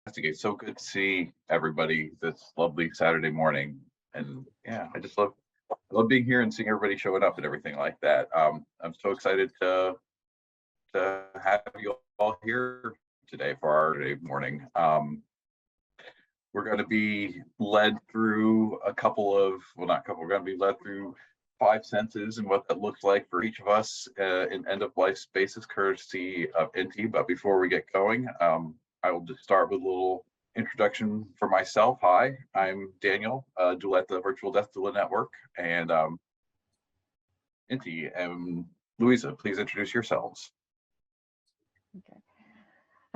It's so good to see everybody this lovely Saturday morning. And yeah, I love being here and seeing everybody showing up and everything like that. I'm so excited to have you all here today for our day morning. We're going to be led through a couple of, well, not a couple, we're going to be led through 5 senses and what that looks like for each of us in end of life spaces, courtesy of NT. But before we get going, I will just start with a little introduction for myself. Hi, I'm Daniel, doula at the Virtual Death Doula Network, and NT and Louisa, please introduce yourselves. Okay.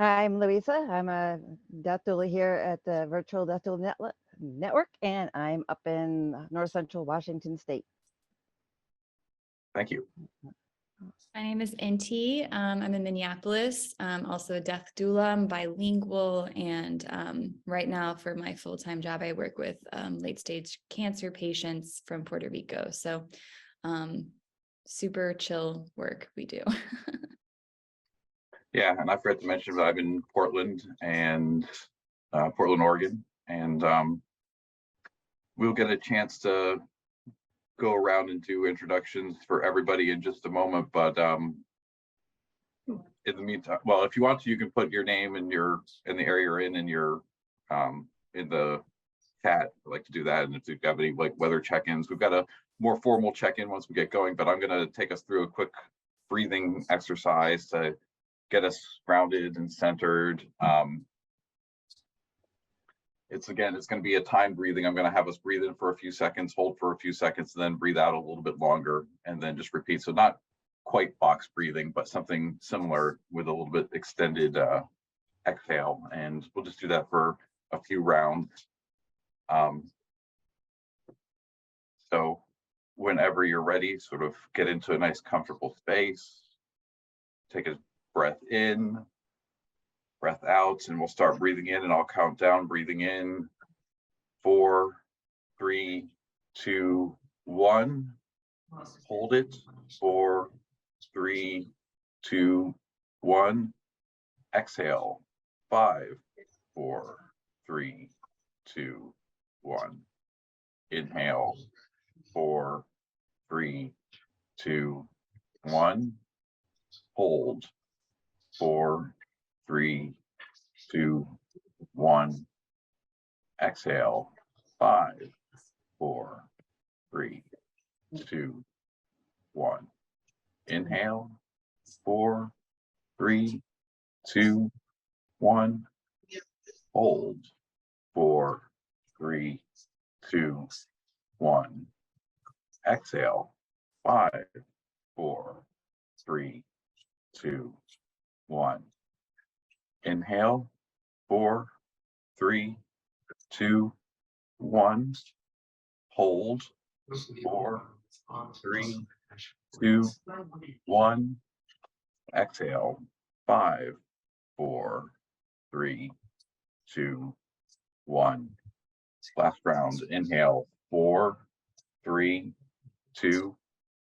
Hi, I'm Louisa. I'm a death doula here at the Virtual Death Doula Network, and I'm up in North Central Washington State. Thank you. My name is NT. I'm in Minneapolis. I'm also a death doula. I'm bilingual, and right now for my full-time job, I work with late-stage cancer patients from Puerto Rico. So super chill work we do. Yeah, and I forgot to mention that I'm in Portland and Portland, Oregon, and we'll get a chance to go around and do introductions for everybody in just a moment. But in the meantime, well, if you want to, you can put your name and in the area you're in your in the chat. I like to do that. And if you've got any like weather check-ins, we've got a more formal check-in once we get going. But I'm going to take us through a quick breathing exercise to get us grounded and centered. It's going to be a time breathing. I'm going to have us breathe in for a few seconds, hold for a few seconds, and then breathe out a little bit longer, and then just repeat. So not quite box breathing, but something similar with a little bit extended exhale. And we'll just do that for a few rounds. So whenever you're ready, sort of get into a nice comfortable space. Take a breath in, breath out, and we'll start breathing in, and I'll count down. Breathing in, 4, 3, 2, 1. Hold it, 4, 3, 2, 1. Exhale, 5, 4, 3, 2, 1. Inhale, 4, 3, 2, 1. Hold, 4, 3, 2, 1. Exhale, 5, 4, 3, 2, 1. Inhale, 4, 3, 2, 1. Hold, 4, 3, 2, 1. Exhale, 5, 4, 3, 2, 1. Inhale, 4, 3, 2, 1. Hold, 4, 3, 2, 1. Exhale, 5, 4, 3, 2, 1. Last round. Inhale, 4, 3, 2,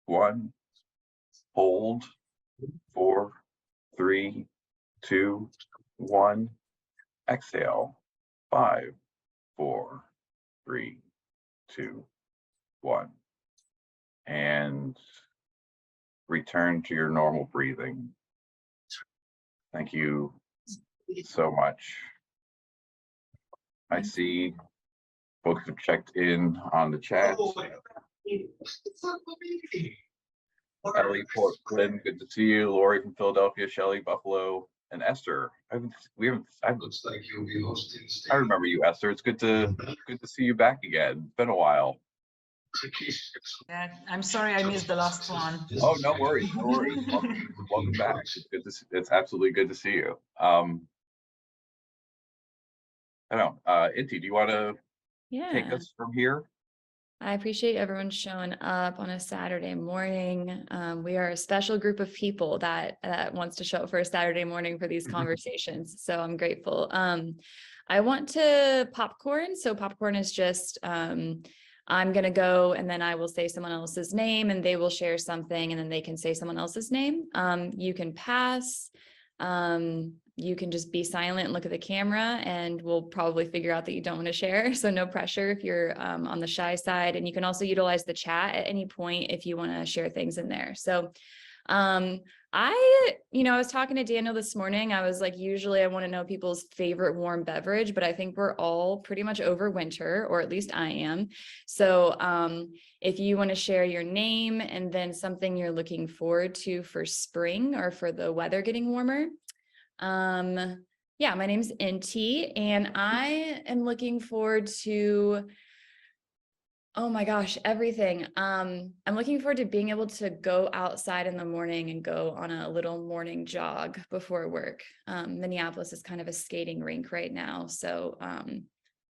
1. Hold, 4, 3, 2, 1. Exhale, 5, 4, 3, 2, 1. And return to your normal breathing. Thank you so much. I see folks have checked in on the chat. Ellie, Portland, good to see you. Lori from Philadelphia, Shelley, Buffalo, and Esther. I remember you, Esther. It's good to see you back again. It's been a while. Yeah, I'm sorry I missed the last one. Oh, no worries, no worries. Welcome back. It's absolutely good to see you. I don't know, Inti, do you want to take us from here? I appreciate everyone showing up on a Saturday morning. We are a special group of people that wants to show up for a Saturday morning for these conversations. So I'm grateful. I want to popcorn. So popcorn is just, I'm going to go and then I will say someone else's name and they will share something and then they can say someone else's name. You can pass You can just be silent and look at the camera, and we'll probably figure out that you don't want to share. So no pressure if you're on the shy side. And you can also utilize the chat at any point if you want to share things in there. So I was talking to Daniel this morning. I was like, usually I want to know people's favorite warm beverage, but I think we're all pretty much over winter, or at least I am. So if you want to share your name and then something you're looking forward to for spring or for the weather getting warmer. Yeah, my name's NT, and I am looking forward to, oh my gosh, everything. I'm looking forward to being able to go outside in the morning and go on a little morning jog before work. Minneapolis is kind of a skating rink right now, so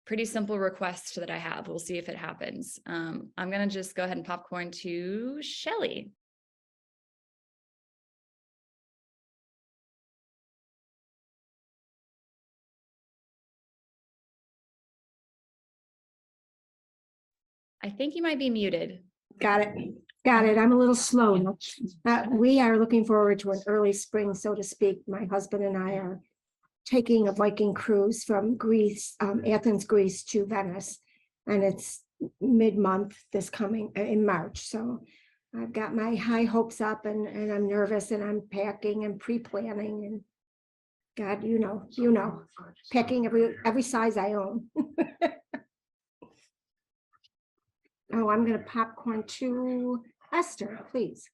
pretty simple request that I have. We'll see if it happens. I'm gonna just go ahead and popcorn to Shelly. I think you might be muted. Got it. Got it. I'm a little slow. We are looking forward to an early spring, so to speak. My husband and I are taking a Viking cruise from Greece, Athens, Greece to Venice. And it's mid-month this coming in March. So I've got my high hopes up, and I'm nervous, and I'm packing and pre-planning, and God, packing every size I own. Oh, I'm going to popcorn to Esther, please.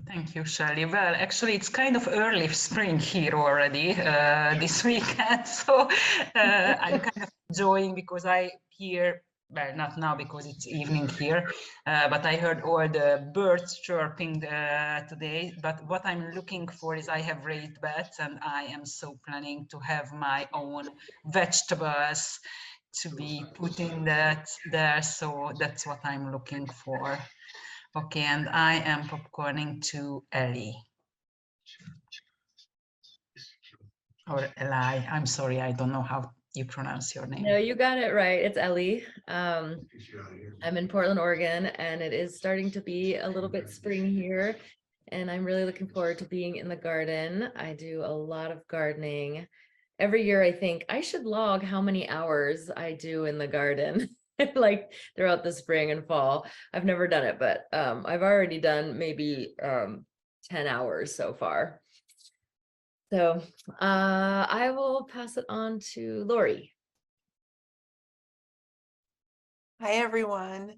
Thank you, Shelley. Well, actually, it's kind of early spring here already this weekend. So I'm kind of enjoying, because I hear, well, not now because it's evening here, but I heard all the birds chirping today. But what I'm looking for is, I have raised beds, and I am so planning to have my own vegetables to be put in that there. So that's what I'm looking for. Okay, and I am popcorning to Ellie. Or Eli. I'm sorry, I don't know how you pronounce your name. No, you got it right. It's Ellie. I'm in Portland, Oregon, and it is starting to be a little bit spring here. And I'm really looking forward to being in the garden. I do a lot of gardening. Every year I think I should log how many hours I do in the garden, like throughout the spring and fall. I've never done it, but I've already done maybe 10 hours so far. So I will pass it on to Lori. Hi, everyone.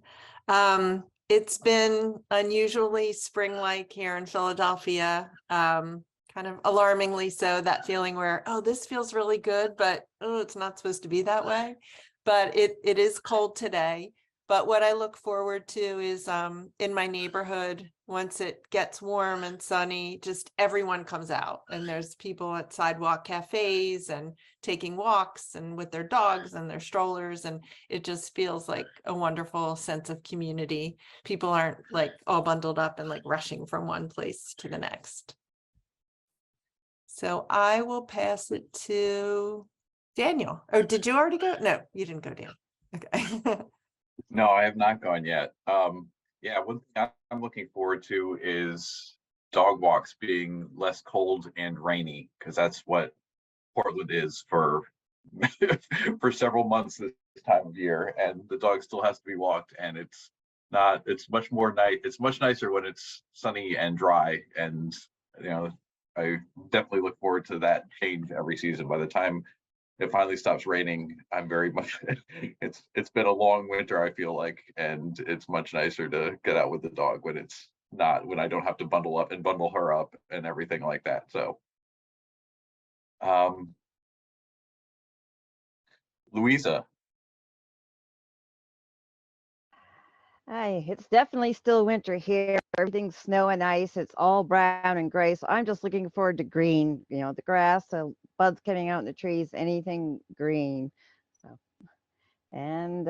It's been unusually spring-like here in Philadelphia, kind of alarmingly so, that feeling where, oh, this feels really good, but oh, it's not supposed to be that way. But it is cold today. But what I look forward to is in my neighborhood, once it gets warm and sunny, just everyone comes out, and there's people at sidewalk cafes and taking walks and with their dogs and their strollers. And it just feels like a wonderful sense of community. People aren't like all bundled up and like rushing from one place to the next. So I will pass it to Daniel. Or did you already go? No, you didn't go, Dan. Okay. No, I have not gone yet. Yeah, one thing I'm looking forward to is dog walks being less cold and rainy, because that's what Portland is for for several months this time of year, and the dog still has to be walked, and it's much more nice. It's much nicer when it's sunny and dry, and I definitely look forward to that change every season. By the time it finally stops raining, I'm very much, it's been a long winter, I feel like, and it's much nicer to get out with the dog when I don't have to bundle up and bundle her up and everything like that. So Louisa. Hi, it's definitely still winter here. Everything's snow and ice. It's all brown and gray. So I'm just looking forward to green, the grass, the buds coming out in the trees, anything green. So, and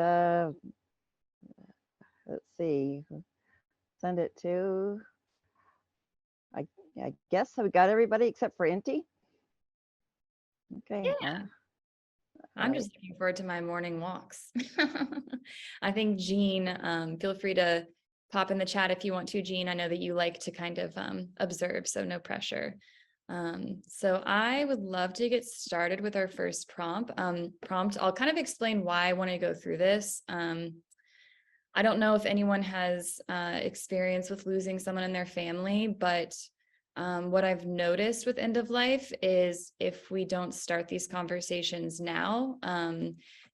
let's see, send it to, I guess we got everybody except for Inti. Okay. Yeah. I'm just looking forward to my morning walks. I think Jean, feel free to pop in the chat if you want to, Jean. I know that you like to kind of observe, so no pressure. So I would love to get started with our first prompt. I'll kind of explain why I want to go through this. I don't know if anyone has experience with losing someone in their family, but what I've noticed with end of life is if we don't start these conversations now,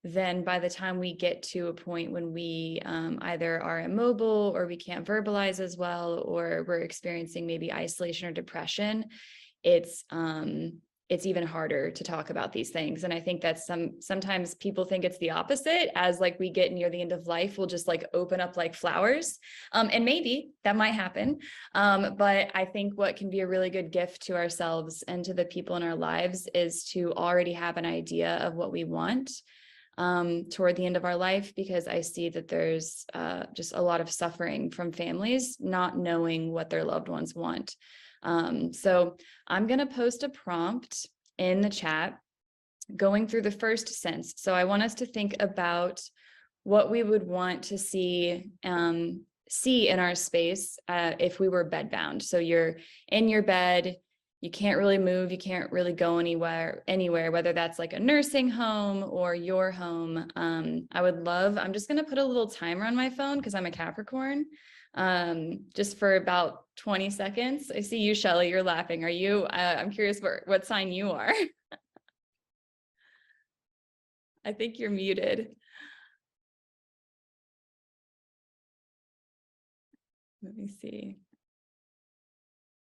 then by the time we get to a point when we either are immobile or we can't verbalize as well, or we're experiencing maybe isolation or depression, it's even harder to talk about these things. And I think that sometimes people think it's the opposite, as like we get near the end of life, we'll just like open up like flowers. And maybe that might happen. But I think what can be a really good gift to ourselves and to the people in our lives is to already have an idea of what we want toward the end of our life, because I see that there's just a lot of suffering from families not knowing what their loved ones want. So I'm going to post a prompt in the chat going through the first sense. So I want us to think about what we would want to see in our space if we were bedbound. So you're in your bed, you can't really move, you can't really go anywhere, whether that's like a nursing home or your home. I'm just going to put a little timer on my phone because I'm a Capricorn. Just for about 20 seconds. I see you, Shelley, you're laughing. Are you, I'm curious what sign you are. I think you're muted. Let me see.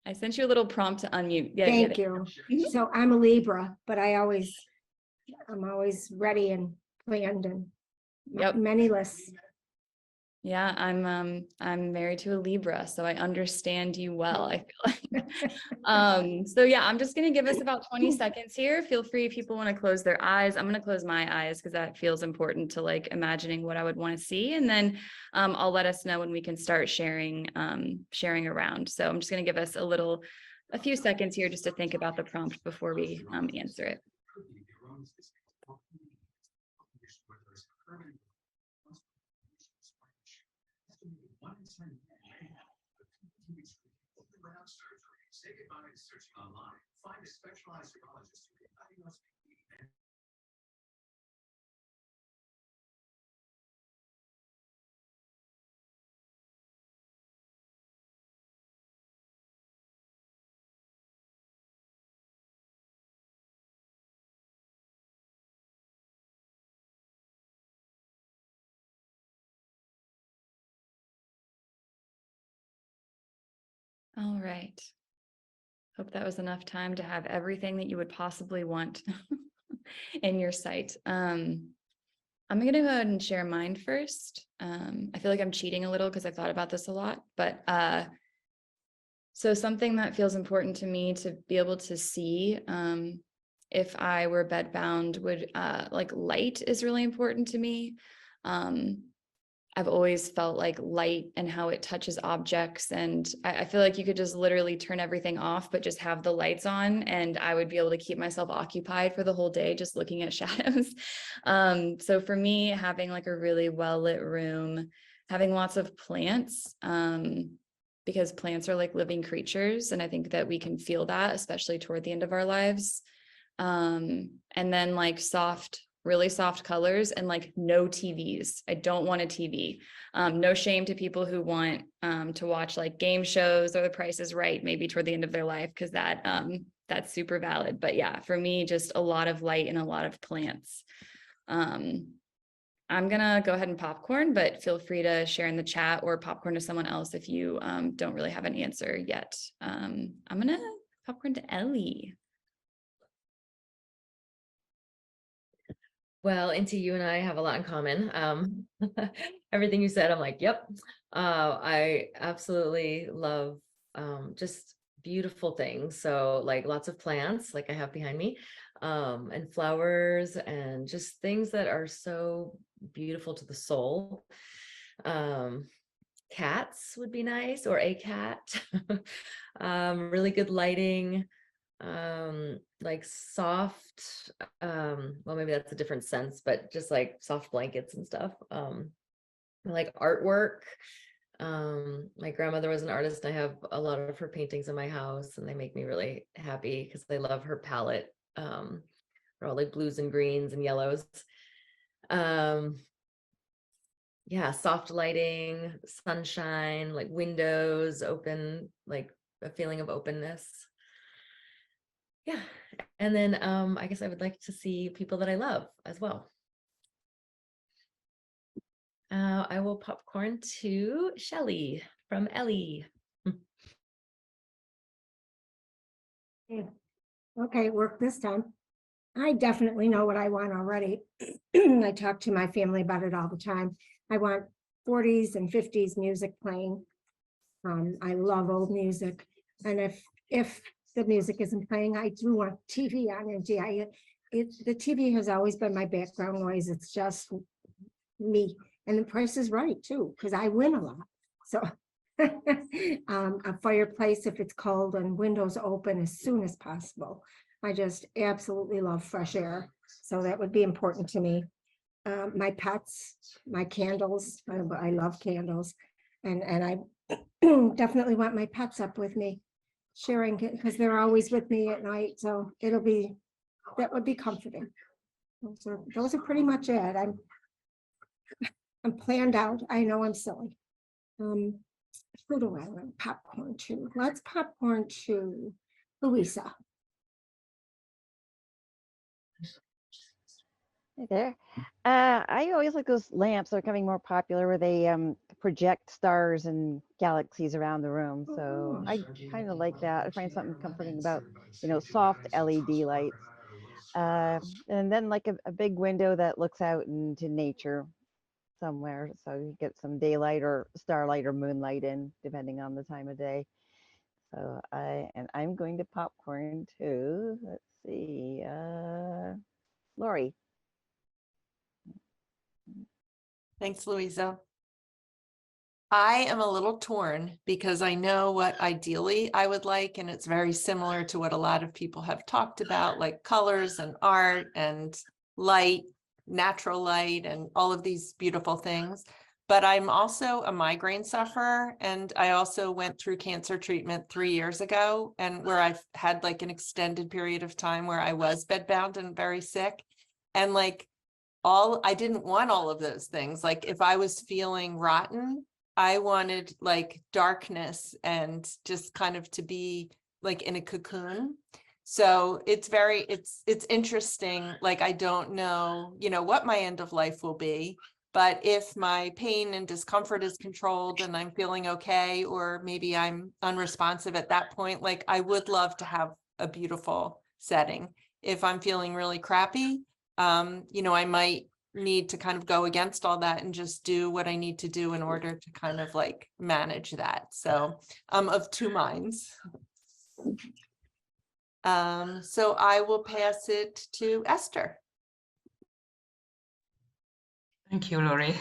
I sent you a little prompt to unmute. Yeah, Thank you. So I'm a Libra, but I'm always ready and planned and Yep. many lists. Yeah, I'm married to a Libra, so I understand you well, I feel like. So yeah, I'm just gonna give us about 20 seconds here. Feel free if people want to close their eyes. I'm gonna close my eyes because that feels important to like imagining what I would want to see. And then I'll let us know when we can start sharing around. So I'm just gonna give us a few seconds here just to think about the prompt before we answer it. Say goodbye to searching online. Find a specialized psychologist who can diagnose VDDN. All right. Hope that was enough time to have everything that you would possibly want in your sight. I'm going to go ahead and share mine first. I feel like I'm cheating a little because I've thought about this a lot, but so something that feels important to me to be able to see if I were bedbound would like light is really important to me. I've always felt like light and how it touches objects. And I feel like you could just literally turn everything off, but just have the lights on and I would be able to keep myself occupied for the whole day, just looking at shadows. So for me, having like a really well-lit room, having lots of plants, because plants are like living creatures. And I think that we can feel that, especially toward the end of our lives. And then like really soft colors and like no TVs. I don't want a TV. No shame to people who want to watch like game shows or The Price is Right, maybe toward the end of their life, because that's super valid. But yeah, for me, just a lot of light and a lot of plants. I'm gonna go ahead and popcorn, but feel free to share in the chat or popcorn to someone else if you don't really have an answer yet. I'm gonna popcorn to Ellie. Well, Inti, you and I have a lot in common. Everything you said, I'm like, yep. I absolutely love just beautiful things. So like lots of plants, like I have behind me, and flowers and just things that are so beautiful to the soul. Cats would be nice, or a cat. Really good lighting. Like soft, well, maybe that's a different sense, but just like soft blankets and stuff. Like artwork, My grandmother was an artist. I have a lot of her paintings in my house, and they make me really happy because I love her palette. They're all like blues and greens and yellows. Um, yeah, soft lighting, sunshine, like windows open, like a feeling of openness. Yeah. And then I guess I would like to see people that I love as well. I will popcorn to Shelly from Ellie. Okay, work this time. I definitely know what I want already. I talk to my family about it all the time. I want 40s and 50s music playing. I love old music. And if the music isn't playing, I do want TV on it. The TV has always been my background noise. It's just me. And the price is right too, because I win a lot. So a fireplace if it's cold and windows open as soon as possible. I just absolutely love fresh air. So that would be important to me. My pets, my candles, I love candles. And I definitely want my pets up with me, sharing it because they're always with me at night. So that would be comforting. Those are pretty much it. I'm planned out. I know I'm silly. Who do I want popcorn to? Let's popcorn to Louisa. Hey there. I always like those lamps that are becoming more popular where they project stars and galaxies around the room. So I kind of like that. I find something comforting about, soft LED lights. And then like a big window that looks out into nature somewhere. So you get some daylight or starlight or moonlight in, depending on the time of day. So I'm going to popcorn too. Let's see, Lori. Thanks, Louisa. I am a little torn because I know what ideally I would like, and it's very similar to what a lot of people have talked about, like colors and art and light, natural light, and all of these beautiful things. But I'm also a migraine sufferer, and I also went through cancer treatment 3 years ago, and where I've had like an extended period of time where I was bedbound and very sick. And like I didn't want all of those things. Like if I was feeling rotten, I wanted like darkness and just kind of to be like in a cocoon. So it's interesting. Like, I don't know, what my end of life will be, but if my pain and discomfort is controlled and I'm feeling okay, or maybe I'm unresponsive at that point, like I would love to have a beautiful setting. If I'm feeling really crappy, I might need to kind of go against all that and just do what I need to do in order to kind of like manage that. So I'm of two minds. So I will pass it to Esther. Thank you, Lori.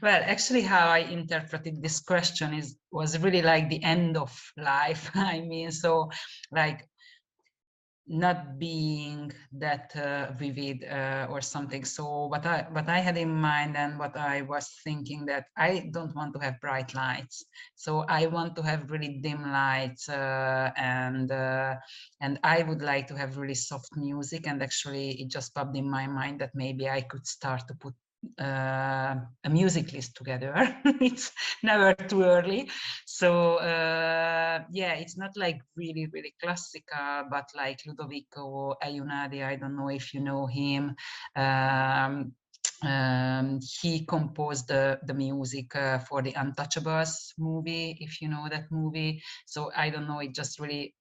Well, actually, how I interpreted this question was really like the end of life. I mean, so like not being that vivid or something. So what I had in mind and what I was thinking, that I don't want to have bright lights. So I want to have really dim lights, and I would like to have really soft music. And actually it just popped in my mind that maybe I could start to put a music list together. It's never too early. So yeah, it's not like really classical, but like Ludovico Eunadi, I don't know if you know him. He composed the music for the Untouchables movie, if you know that movie. So I don't know, it just really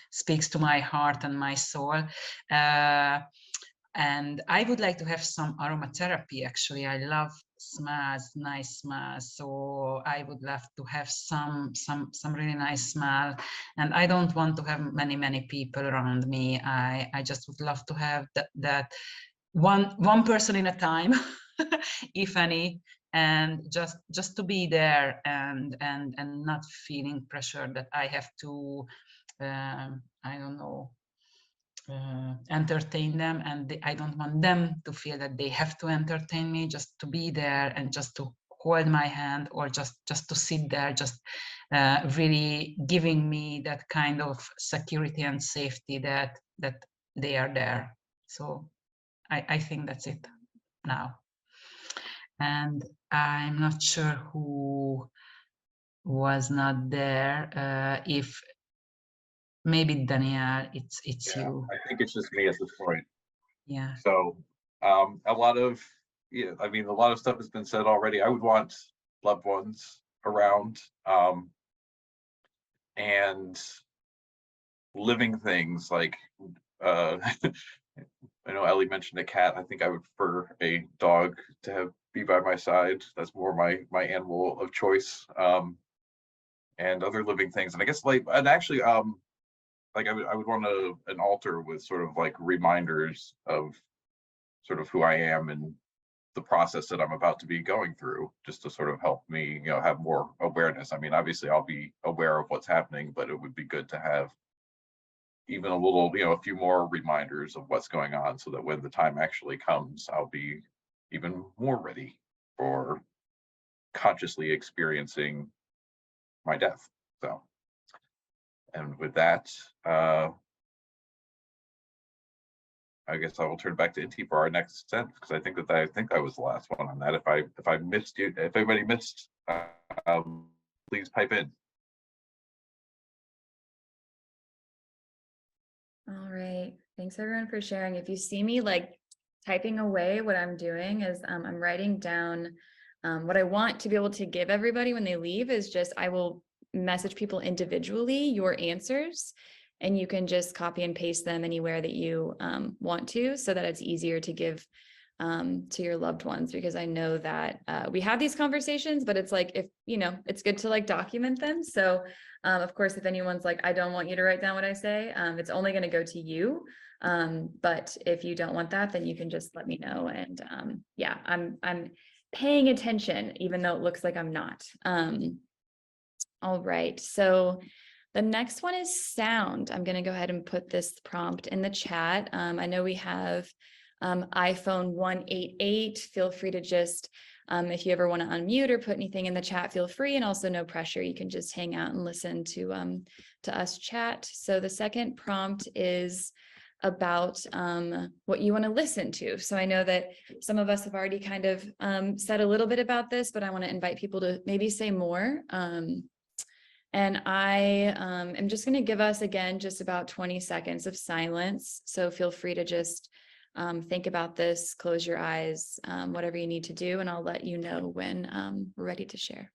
speaks to my heart and my soul. And I would like to have some aromatherapy. Actually, I love smells, nice smells. So I would love to have some really nice smell. And I don't want to have many people around me. I just would love to have that one person in a time, if any, and just to be there and not feeling pressure that I have to, I don't know, entertain them, and I don't want them to feel that they have to entertain me, just to be there and just to hold my hand or just to sit there, just really giving me that kind of security and safety that they are there. So I think that's it now. And I'm not sure who was not there. If maybe Danielle, it's Yeah, you. I think it's just me at this point. Yeah. So a lot of, yeah, I mean, a lot of stuff has been said already. I would want loved ones around, and living things like I know Ellie mentioned a cat. I think I would prefer a dog to have be by my side. That's more my animal of choice. And other living things. And I guess like, and actually like I would want an altar with sort of like reminders of sort of who I am and the process that I'm about to be going through, just to sort of help me, you know, have more awareness. I mean, obviously I'll be aware of what's happening, but it would be good to have even a little, you know, a few more reminders of what's going on, so that when the time actually comes, I'll be even more ready for consciously experiencing my death. So, and with that, I guess I will turn back to Inti for our next set, because I think I was the last one on that. If I missed you, if anybody missed, please pipe in. All right. Thanks everyone for sharing. If you see me like typing away, what I'm doing is I'm writing down what I want to be able to give everybody when they leave is just, I will message people individually your answers, and you can just copy and paste them anywhere that you want to, so that it's easier to give to your loved ones, because I know that we have these conversations, but it's like, if, you know, it's good to like document them. So of course, if anyone's like, I don't want you to write down what I say, it's only going to go to you. But if you don't want that, then you can just let me know. And yeah, I'm paying attention, even though it looks like I'm not. All right, so the next one is sound. I'm going to go ahead and put this prompt in the chat. I know we have iPhone 188. Feel free to just, if you ever want to unmute or put anything in the chat, feel free, and also no pressure. You can just hang out and listen to us chat. So the second prompt is about what you want to listen to. So I know that some of us have already kind of said a little bit about this, but I want to invite people to maybe say more. And I am just going to give us, again, just about 20 seconds of silence. So feel free to just think about this, close your eyes, whatever you need to do, and I'll let you know when we're ready to share.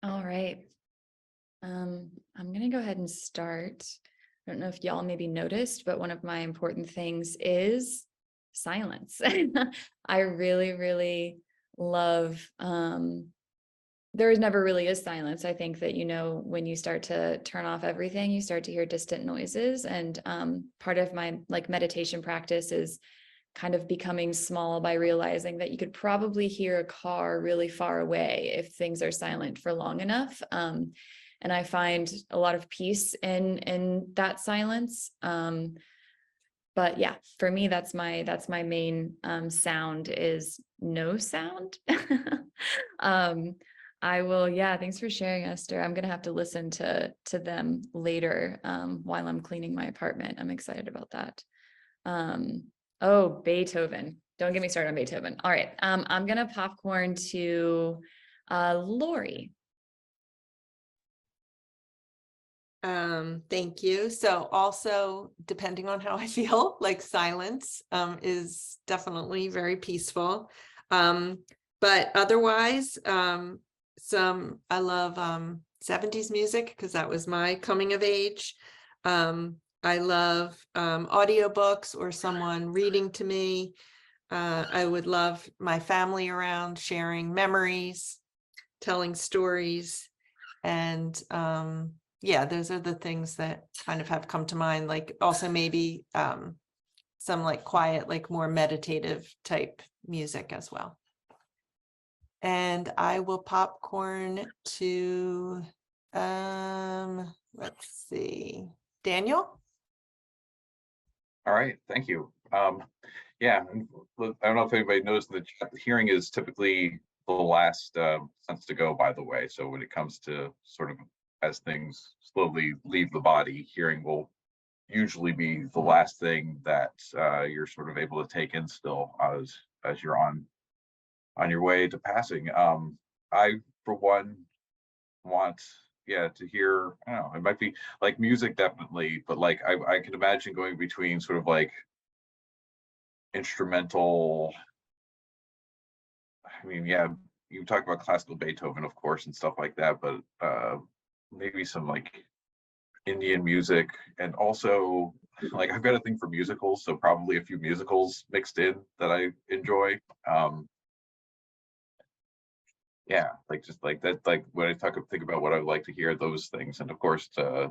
All right. I'm going to go ahead and start. I don't know if y'all maybe noticed, but one of my important things is silence. I really, really love, there never really is silence. I think that, you know, when you start to turn off everything, you start to hear distant noises. And part of my like meditation practice is kind of becoming small by realizing that you could probably hear a car really far away if things are silent for long enough. And I find a lot of peace in that silence. But yeah, for me, that's my main sound is no sound. I will, yeah, thanks for sharing, Esther. I'm gonna have to listen to them later while I'm cleaning my apartment. I'm excited about that. Oh, Beethoven. Don't get me started on Beethoven. All right, I'm gonna popcorn to Lori. Thank you. So also, depending on how I feel, like silence is definitely very peaceful. But otherwise, I love 70s music, because that was my coming of age. I love audiobooks or someone reading to me. I would love my family around, sharing memories, telling stories. And yeah, those are the things that kind of have come to mind. Like also maybe some like quiet, like more meditative type music as well. And I will popcorn to let's see, Daniel. All right, thank you. Yeah, and I don't know if anybody noticed in the chat, the hearing is typically the last sense to go, by the way. So when it comes to sort of as things slowly leave the body, hearing will usually be the last thing that you're sort of able to take in still as you're on your way to passing. I, for one, want to hear, I don't know, it might be like music definitely, but like I can imagine going between sort of like instrumental, I mean, yeah, you talk about classical Beethoven, of course, and stuff like that, but maybe some like Indian music, and also like I've got a thing for musicals, so probably a few musicals mixed in that I enjoy. Yeah, like just like that, like when I think about what I would like to hear, those things, and of course, I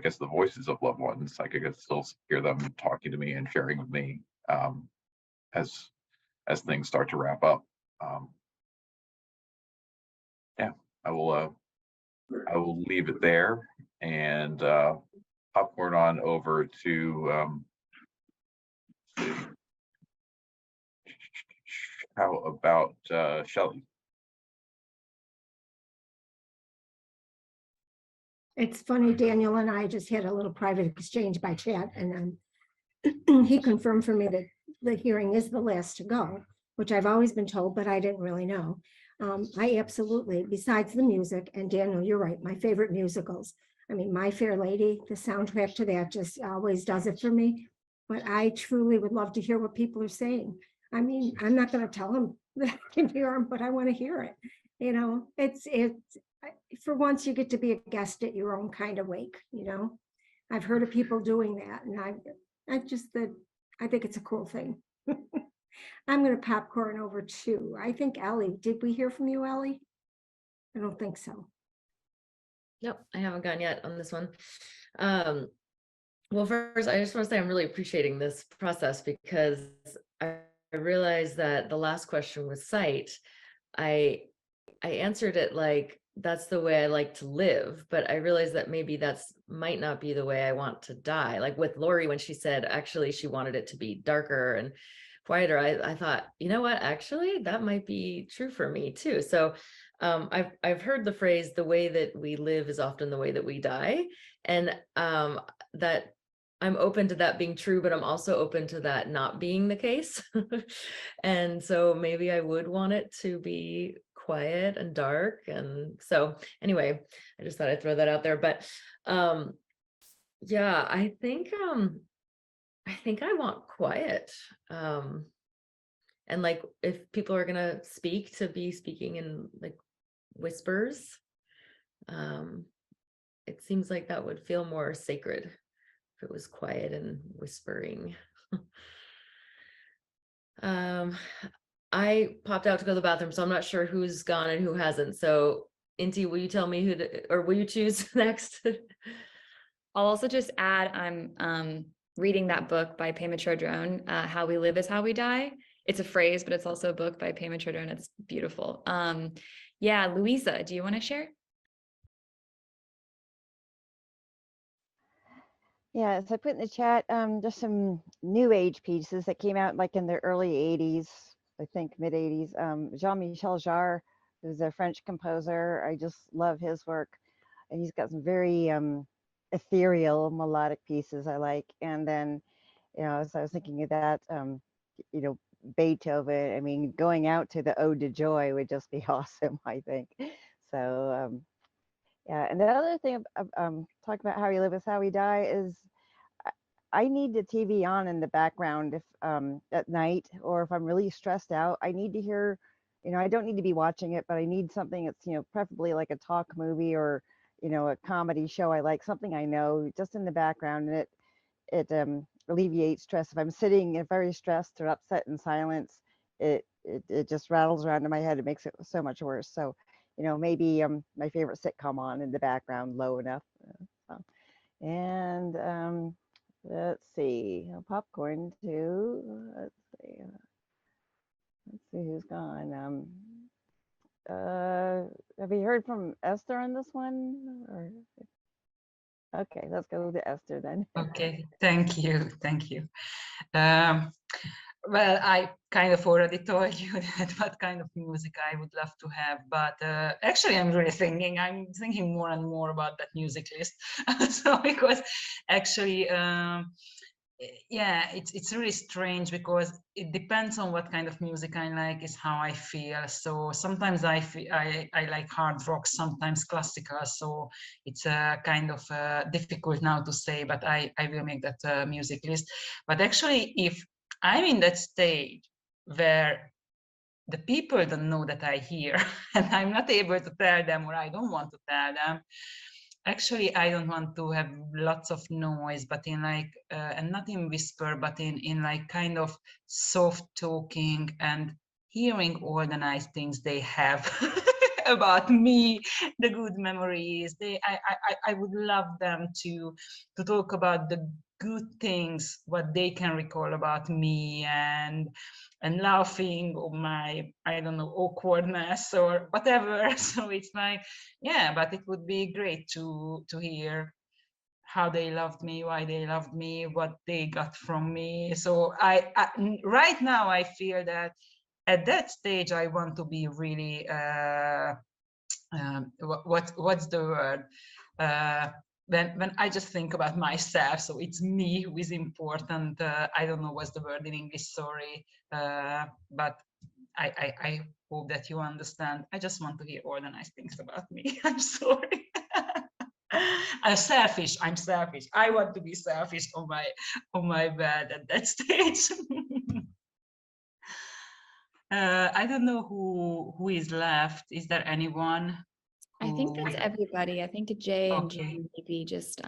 guess the voices of loved ones, I could still hear them talking to me and sharing with me as things start to wrap up. Yeah, I will leave it there and popcorn on over to how about Shelley? It's funny, Daniel and I just had a little private exchange by chat, and then he confirmed for me that the hearing is the last to go, which I've always been told, but I didn't really know. I absolutely, besides the music, and Daniel, you're right, my favorite musicals. I mean, My Fair Lady, the soundtrack to that just always does it for me. But I truly would love to hear what people are saying. I mean, I'm not going to tell them that I can hear them, but I want to hear it. You know, it's for once you get to be a guest at your own kind of wake. You know, I've heard of people doing that, and I think it's a cool thing. I'm going to popcorn over too. I think Ellie, did we hear from you, Ellie? I don't think so. Nope, I haven't gone yet on this one. Well, first, I just want to say I'm really appreciating this process because I realized that the last question was sight. I answered it like that's the way I like to live, but I realized that maybe that's might not be the way I want to die. Like with Lori, when she said actually she wanted it to be darker and quieter, I thought, you know what, actually that might be true for me too. So I've heard the phrase, the way that we live is often the way that we die. And that I'm open to that being true, but I'm also open to that not being the case. And so maybe I would want it to be quiet and dark. And so anyway, I just thought I'd throw that out there. But yeah, I think I want quiet. And like if people are gonna speak, to be speaking in like whispers, it seems like that would feel more sacred if it was quiet and whispering. I popped out to go to the bathroom, so I'm not sure who's gone and who hasn't. So Inti, will you tell me or will you choose next? I'll also just add, I'm reading that book by Pema Chodron, How We Live is How We Die. It's a phrase, but it's also a book by Pema Chodron. It's beautiful. Yeah, Louisa, do you want to share? Yeah, so I put in the chat just some new age pieces that came out like in the early 80s, I think mid 80s. Jean-Michel Jarre, who's a French composer. I just love his work. And he's got some very ethereal melodic pieces I like. And then, you know, as I was thinking of that, you know, Beethoven, I mean, going out to the Ode to Joy would just be awesome, I think. So, yeah, and the other thing, talk about how we live is how we die is I need the TV on in the background if at night, or if I'm really stressed out, I need to hear, you know, I don't need to be watching it, but I need something that's, you know, preferably like a talk movie or, you know, a comedy show I like, something I know just in the background, and it alleviates stress. If I'm sitting and very stressed or upset in silence, it just rattles around in my head. It makes it so much worse. So, maybe my favorite sitcom on in the background low enough. So. And let's see, popcorn too. Let's see who's gone. Have you heard from Esther on this one? Or okay, let's go to Esther then. Okay, thank you, thank you. Well, I kind of already told you that what kind of music I would love to have, but actually I'm thinking more and more about that music list. So because actually, yeah, it's really strange because it depends on what kind of music I like is how I feel. So sometimes I like hard rock, sometimes classical. So it's kind of difficult now to say, but I will make that music list. But actually, if I'm in that stage where the people don't know that I hear and I'm not able to tell them, or I don't want to tell them, actually I don't want to have lots of noise, but in like and not in whisper, but in like kind of soft talking and hearing all the nice things they have about me, the good memories. I would love them to talk about the good things, what they can recall about me, and laughing or my, I don't know, awkwardness or whatever. So it's like, yeah, but it would be great to hear how they loved me, why they loved me, what they got from me. So right now I feel that at that stage I want to be really what's the word, when I just think about myself, so it's me who is important. I don't know what's the word in English, sorry, but I hope that you understand. I just want to hear all the nice things about me. I'm sorry. I'm selfish. I want to be selfish on my bed at that stage. I don't know who is left. Is there anyone? I think who- that's everybody. I think Jay and Okay. Jean maybe just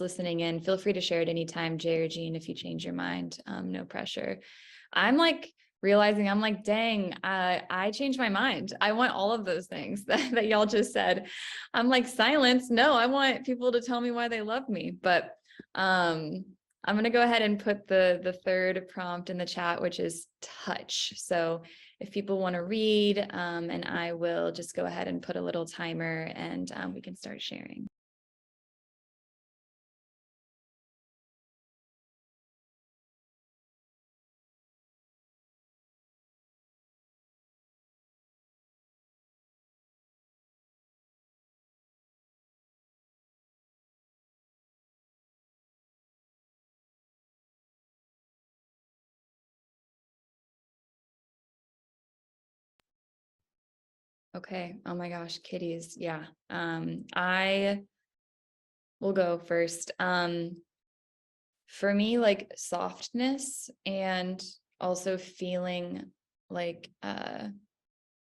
listening in. Feel free to share at any time, Jay or Jean, if you change your mind. No pressure. I'm like realizing I'm like, dang, I changed my mind. I want all of those things that y'all just said. I'm like, silence. No, I want people to tell me why they love me. But I'm gonna go ahead and put the third prompt in the chat, which is touch. So if people want to read, and I will just go ahead and put a little timer and we can start sharing. Okay. Oh my gosh, kitties. Yeah. I will go first. For me, like softness and also feeling like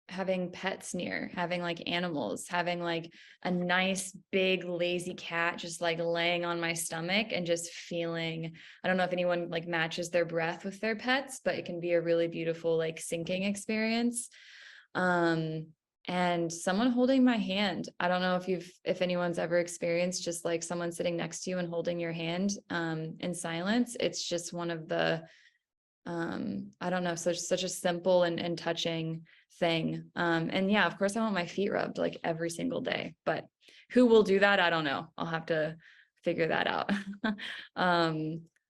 having pets near, having like animals, having like a nice big lazy cat just like laying on my stomach and just feeling, I don't know if anyone like matches their breath with their pets, but it can be a really beautiful like syncing experience. And someone holding my hand. I don't know if anyone's ever experienced just like someone sitting next to you and holding your hand in silence. It's just one of the I don't know, such a simple and touching thing. And yeah, of course I want my feet rubbed like every single day, but who will do that? I don't know. I'll have to figure that out.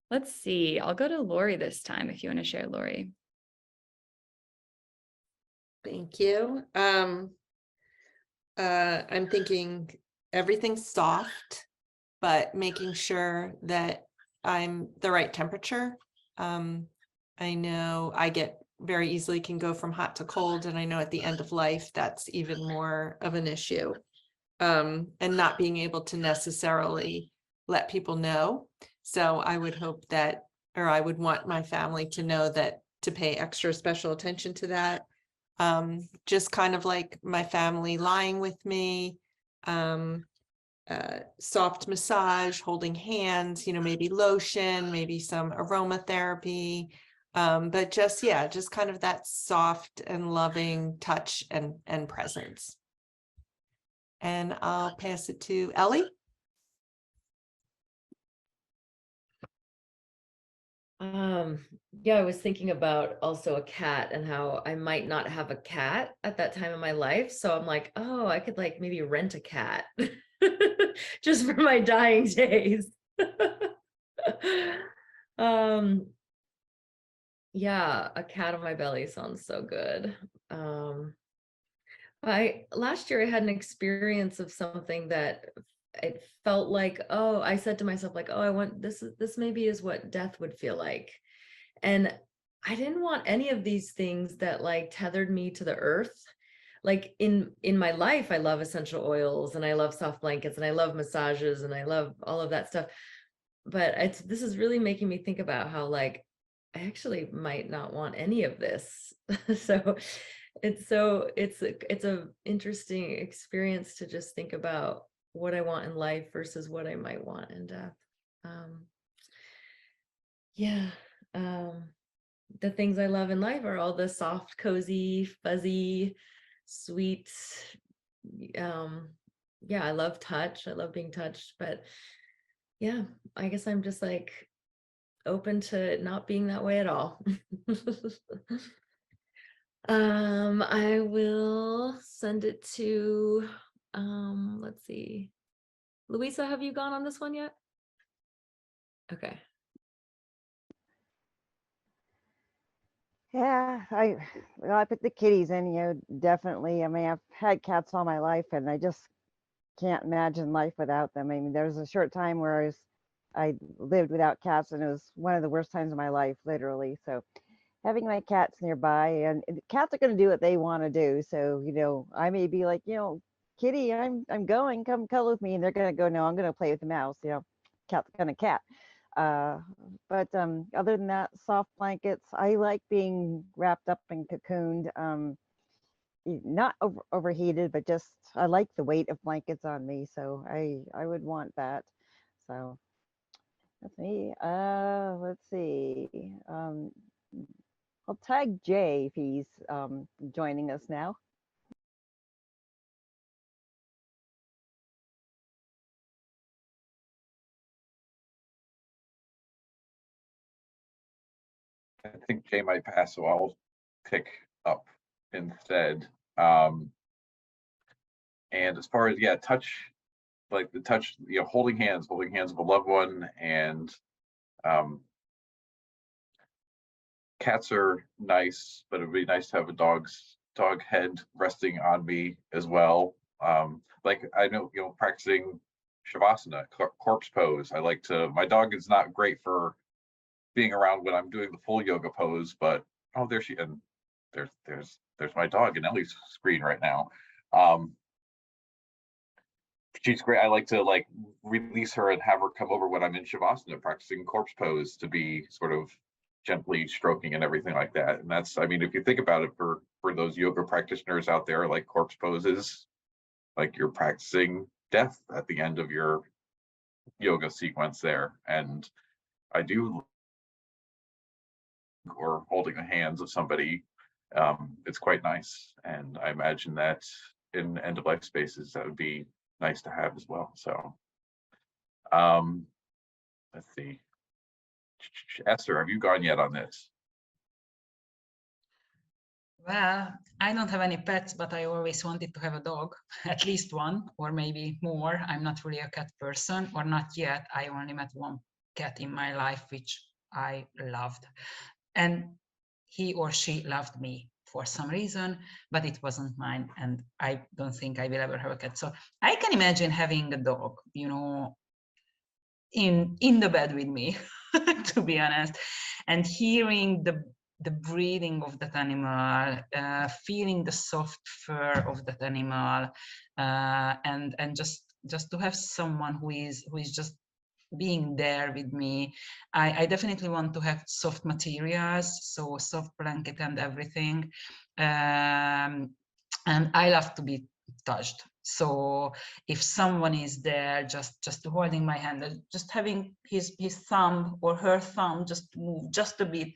Let's see. I'll go to Lori this time if you want to share, Lori. Thank you. I'm thinking everything's soft, but making sure that I'm the right temperature. I know I get very easily can go from hot to cold, and I know at the end of life, that's even more of an issue. And not being able to necessarily let people know. So I would hope that, or I would want my family to know that, to pay extra special attention to that. Just kind of like my family lying with me, soft massage, holding hands, maybe lotion, maybe some aromatherapy. But just, yeah, just kind of that soft and loving touch and presence. And I'll pass it to Ellie. Yeah, I was thinking about also a cat and how I might not have a cat at that time of my life. So I'm like, oh, I could like maybe rent a cat just for my dying days. um yeah, a cat on my belly sounds so good. Last year I had an experience of something that it felt like, oh, I said to myself, like, oh, I want this maybe is what death would feel like. And I didn't want any of these things that like tethered me to the earth. Like in my life, I love essential oils and I love soft blankets and I love massages and I love all of that stuff. But this is really making me think about how like I actually might not want any of this. So it's a interesting experience to just think about what I want in life versus what I might want in death. Yeah. The things I love in life are all the soft, cozy, fuzzy, sweet. Yeah, I love touch. I love being touched, but yeah, I guess I'm just like open to not being that way at all. I will send it to, let's see. Louisa, have you gone on this one yet? Okay. Yeah, I put the kitties in, definitely. I mean, I've had cats all my life and I just can't imagine life without them. I mean, there was a short time where I lived without cats and it was one of the worst times of my life, literally. So having my cats nearby, and cats are going to do what they want to do. So, I may be like, Kitty, I'm going, come cuddle with me. And they're going to go, no, I'm going to play with the mouse, cat's going to cat. But other than that, soft blankets, I like being wrapped up and cocooned. Not overheated, but just I like the weight of blankets on me, so I would want that. So that's me. Let's see. I'll tag Jay if he's joining us now. I think Jay might pass, so I'll pick up instead. And as far as, yeah, touch, like the touch, holding hands of a loved one, and cats are nice, but it'd be nice to have a dog head resting on me as well. Like I know, practicing shavasana, corpse pose. My dog is not great for being around when I'm doing the full yoga pose, but oh, there she, and there's my dog in Ellie's screen right now. She's great. I like to like release her and have her come over when I'm in shavasana practicing corpse pose to be sort of gently stroking and everything like that. And that's, I mean, if you think about it, for those yoga practitioners out there, like corpse poses, like you're practicing death at the end of your yoga sequence there. And I do, or holding the hands of somebody, it's quite nice. And I imagine that in end of life spaces, that would be nice to have as well. So let's see. Esther, have you gone yet on this? Well, I don't have any pets, but I always wanted to have a dog, at least one, or maybe more. I'm not really a cat person, or not yet. I only met one cat in my life, which I loved. And he or she loved me for some reason, but it wasn't mine. And I don't think I will ever have a cat. So I can imagine having a dog, in the bed with me, to be honest, and hearing the breathing of that animal, feeling the soft fur of that animal, and just to have someone who is just being there with me. I definitely want to have soft materials, so soft blanket and everything. And I love to be touched. So if someone is there just holding my hand, just having his thumb or her thumb just move just a bit,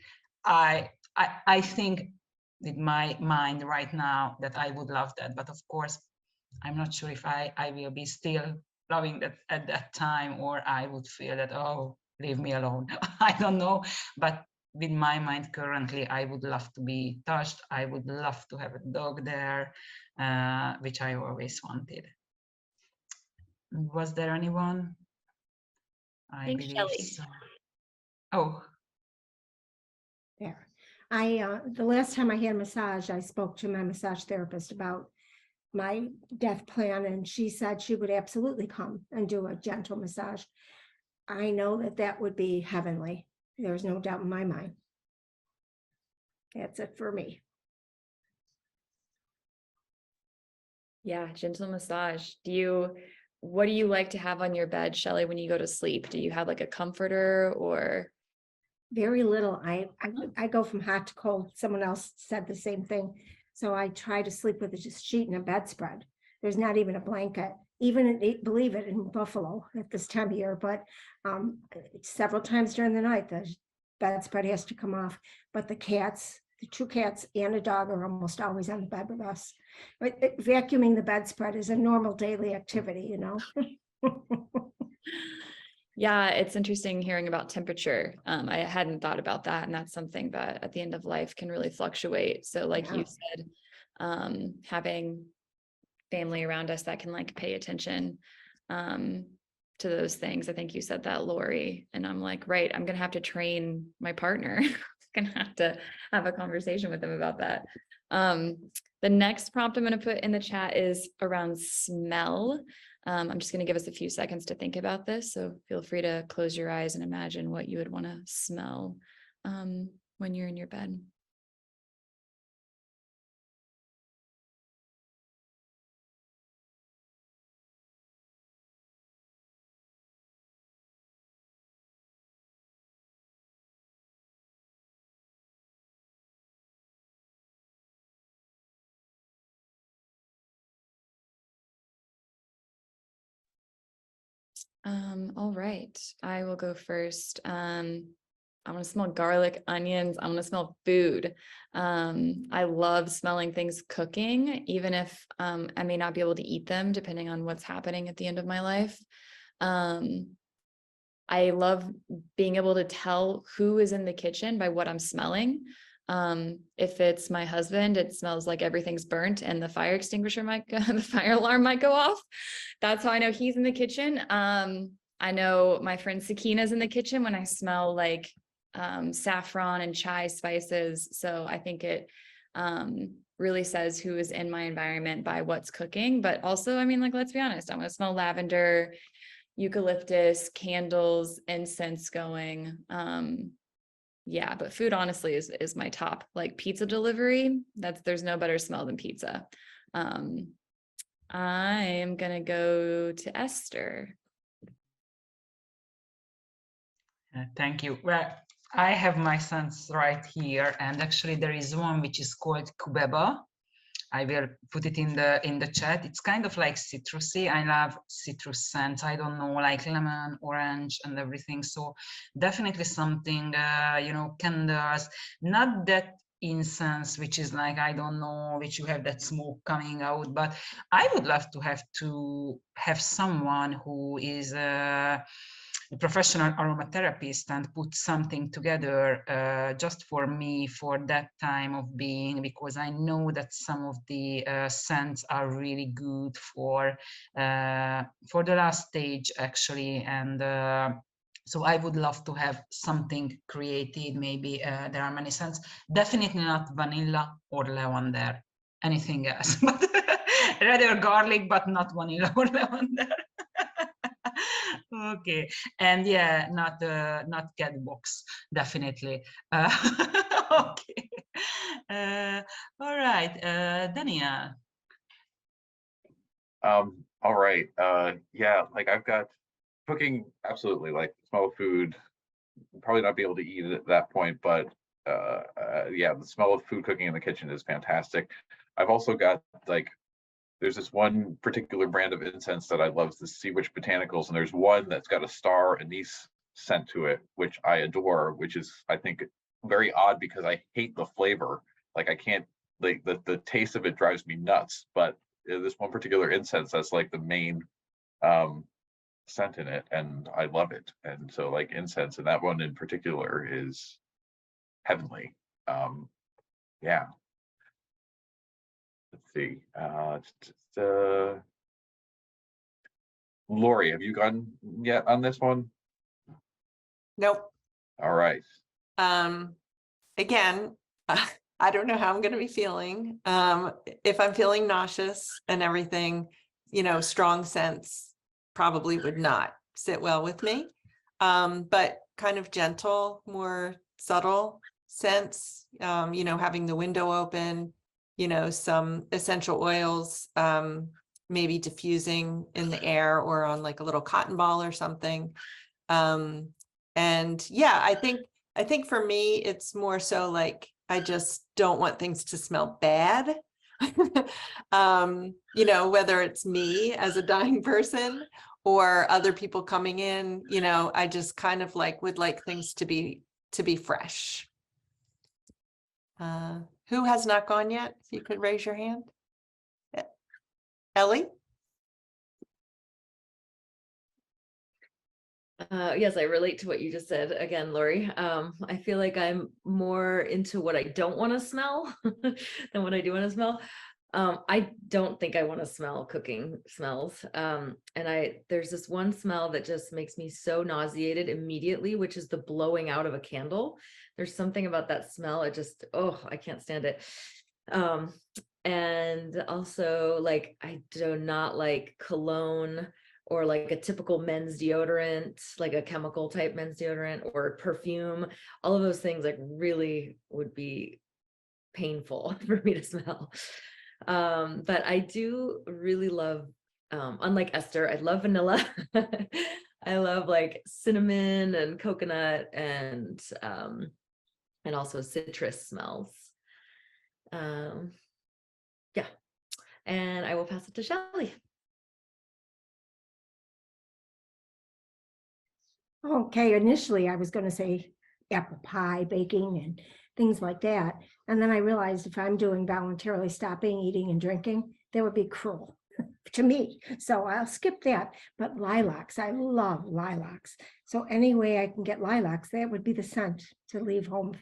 I think with my mind right now that I would love that. But of course, I'm not sure if I will be still loving that at that time, or I would feel that, oh, leave me alone. I don't know. But with my mind currently, I would love to be touched. I would love to have a dog there, which I always wanted. Was there anyone? I Thanks, believe Shelley. so. Oh, There. The last time I had a massage, I spoke to my massage therapist about my death plan, and she said she would absolutely come and do a gentle massage. I know that that would be heavenly. There's no doubt in my mind. That's it for me. Yeah, gentle massage. What do you like to have on your bed, Shelley, when you go to sleep? Do you have like a comforter or? Very little. I go from hot to cold. Someone else said the same thing. So I try to sleep with just sheet and a bedspread. There's not even a blanket, believe it, in Buffalo at this time of year, but several times during the night, the bedspread has to come off. But the two cats and a dog are almost always on the bed with us. But vacuuming the bedspread is a normal daily activity, you know? Yeah, it's interesting hearing about temperature. I hadn't thought about that, and that's something that at the end of life can really fluctuate. So like you said, having family around us that can like pay attention to those things. I think you said that, Lori, and I'm like, right, I'm gonna have to train my partner. I'm gonna have to have a conversation with them about that. The next prompt I'm going to put in the chat is around smell. I'm just going to give us a few seconds to think about this. So feel free to close your eyes and imagine what you would want to smell when you're in your bed. All right, I will go first. I want to smell garlic, onions. I want to smell food. I love smelling things cooking, even if I may not be able to eat them, depending on what's happening at the end of my life. I love being able to tell who is in the kitchen by what I'm smelling. If it's my husband, it smells like everything's burnt and the fire extinguisher might go, the fire alarm might go off. That's how I know he's in the kitchen. I know my friend Sakina's in the kitchen when I smell like saffron and chai spices. So I think it really says who is in my environment by what's cooking. But also, I mean, like, let's be honest, I'm gonna smell lavender, eucalyptus, candles, incense going. Yeah, but food honestly is my top. Like pizza delivery, there's no better smell than pizza. I am gonna go to Esther. Thank you. Well, I have my scents right here, and actually there is one which is called Kubeba. I will put it in the chat. It's kind of like citrusy. I love citrus scents. I don't know, like lemon, orange, and everything. So definitely something, you know, candles, not that incense, which is like, I don't know, which you have that smoke coming out, but I would love to have someone who is a professional aromatherapist and put something together just for me for that time of being, because I know that some of the scents are really good for the last stage actually, and so I would love to have something created. Maybe there are many scents, definitely not vanilla or lavender, anything else, but rather garlic, but not vanilla or lavender. Okay, and yeah, not cat box, definitely. Okay, all right, Daniel. All right. Yeah, like I've got cooking, absolutely, like smell of food, probably not be able to eat it at that point, but yeah, the smell of food cooking in the kitchen is fantastic. I've also got like there's this one particular brand of incense that I love, the Sea Witch Botanicals, and there's one that's got a star anise scent to it, which I adore, which is, I think, very odd because I hate the flavor. Like I can't, like the taste of it drives me nuts, but this one particular incense that's like the main scent in it, and I love it. And so like incense, and that one in particular is heavenly. Yeah. Let's see. Lori, have you gone yet on this one? Nope. All right. Again, I don't know how I'm going to be feeling. If I'm feeling nauseous and everything, strong scents probably would not sit well with me. But kind of gentle, more subtle scents, having the window open, some essential oils, maybe diffusing in the air or on like a little cotton ball or something. And yeah, I think for me, it's more so like, I just don't want things to smell bad. Whether it's me as a dying person or other people coming in, I just kind of would like things to be fresh. Who has not gone yet? If you could raise your hand. Ellie? Yes, I relate to what you just said again, Lori. I feel like I'm more into what I don't want to smell than what I do want to smell. I don't think I want to smell cooking smells. And there's this one smell that just makes me so nauseated immediately, which is the blowing out of a candle. There's something about that smell. It just, I can't stand it. And also like, I do not like cologne or like a typical men's deodorant, like a chemical type men's deodorant or perfume. All of those things like really would be painful for me to smell. But I do really love, unlike Esther, I love vanilla. I love like cinnamon and coconut and also citrus smells. Yeah, and I will pass it to Shelley. Okay, initially I was going to say apple pie, baking and things like that. And then I realized if I'm doing voluntarily stopping eating and drinking, that would be cruel to me. So I'll skip that. But lilacs, I love lilacs. So any way I can get lilacs, that would be the scent to leave home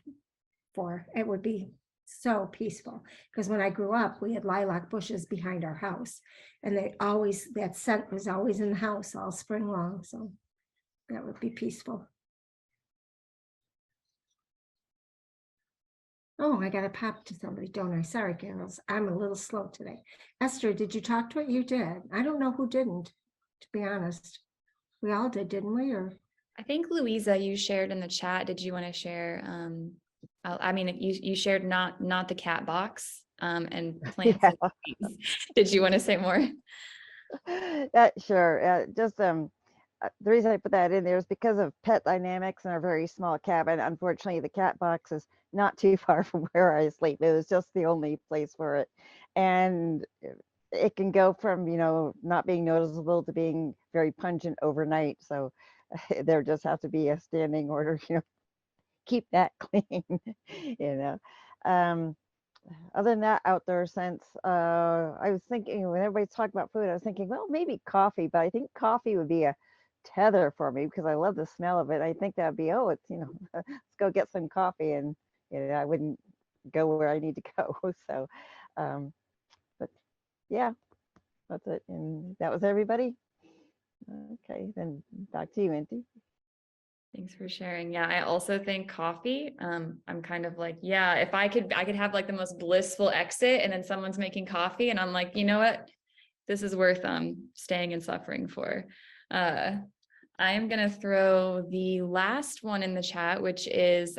for. It would be so peaceful. Because when I grew up, we had lilac bushes behind our house. And that scent was always in the house all spring long. So that would be peaceful. Oh, I got to pop to somebody, don't I? Sorry, Carols. I'm a little slow today. Esther, did you talk to it? You did. I don't know who didn't, to be honest. We all did, didn't we? Or I think Louisa, you shared in the chat. Did you want to share? I mean, you shared not the cat box and plants. Yeah. And trees. Did you want to say more? Sure. The reason I put that in there is because of pet dynamics in our very small cabin. Unfortunately, the cat box is not too far from where I sleep. It was just the only place for it. And it can go from, not being noticeable to being very pungent overnight. So there just has to be a standing order, keep that clean, Other than that, outdoor scents, I was thinking when everybody's talking about food, I was thinking, well, maybe coffee, but I think coffee would be a tether for me because I love the smell of it. I think that'd be, it's, let's go get some coffee, and I wouldn't go where I need to go. So, but yeah, that's it. And that was everybody. Okay, then back to you, Minty. Thanks for sharing. Yeah, I also think coffee. I'm kind of like, yeah, if I could have like the most blissful exit and then someone's making coffee and I'm like, you know what? This is worth staying and suffering for. I am going to throw the last one in the chat, which is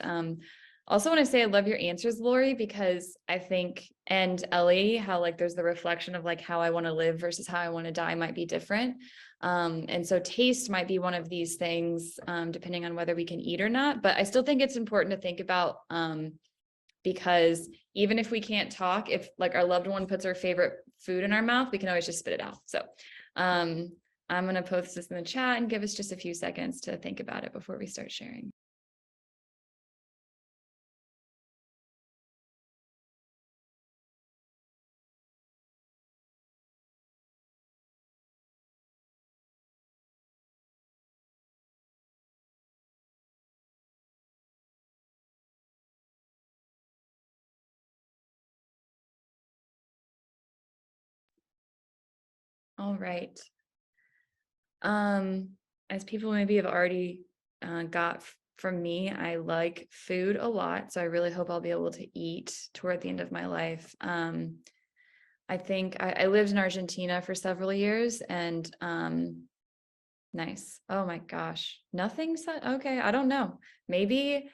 also want to say I love your answers, Lori, because I think, and Ellie, how like there's the reflection of like how I want to live versus how I want to die might be different. And so taste might be one of these things, depending on whether we can eat or not. But I still think it's important to think about because even if we can't talk, if like our loved one puts our favorite food in our mouth, we can always just spit it out. So I'm going to post this in the chat and give us just a few seconds to think about it before we start sharing. All right. As people maybe have already got from me, I like food a lot. So I really hope I'll be able to eat toward the end of my life. I think I lived in Argentina for several years and nice. Oh my gosh. Nothing said. Okay. I don't know. Maybe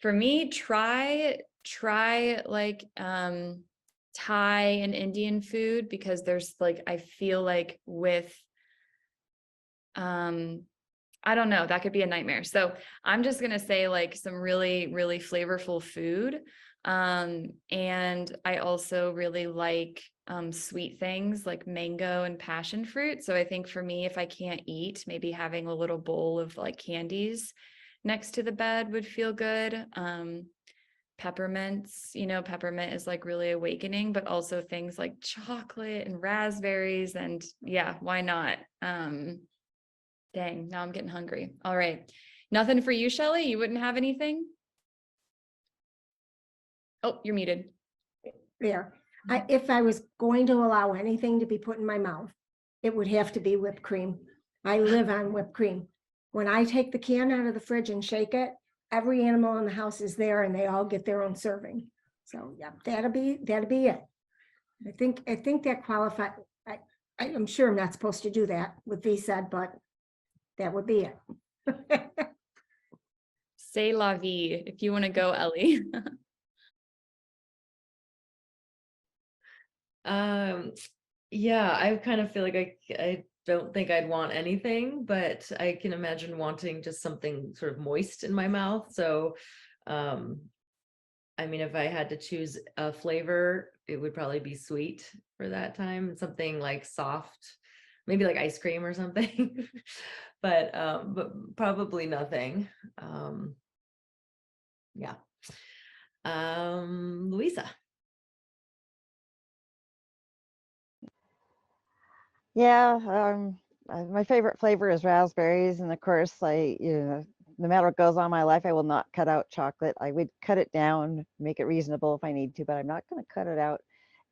for me, try like Thai and Indian food, because there's like, I feel like with I don't know, that could be a nightmare. So I'm just gonna say like some really, really flavorful food. And I also really like sweet things like mango and passion fruit. So I think for me, if I can't eat, maybe having a little bowl of like candies next to the bed would feel good. Peppermints, peppermint is like really awakening, but also things like chocolate and raspberries, and yeah, why not? Dang, now I'm getting hungry. All right. Nothing for you, Shelly? You wouldn't have anything? Oh, you're muted. There. If I was going to allow anything to be put in my mouth, it would have to be whipped cream. I live on whipped cream. When I take the can out of the fridge and shake it, every animal in the house is there and they all get their own serving. So yeah, that'll be it. I think that qualifies. I'm sure I'm not supposed to do that with VSED, but that would be it. C'est la vie. If you want to go, Ellie. Yeah, I kind of feel like I don't think I'd want anything, but I can imagine wanting just something sort of moist in my mouth. So, I mean, if I had to choose a flavor, it would probably be sweet for that time, something like soft, maybe like ice cream or something, but probably nothing. Yeah. Louisa. Yeah, my favorite flavor is raspberries, and of course, no matter what goes on in my life, I will not cut out chocolate. I would cut it down, make it reasonable if I need to, but I'm not going to cut it out.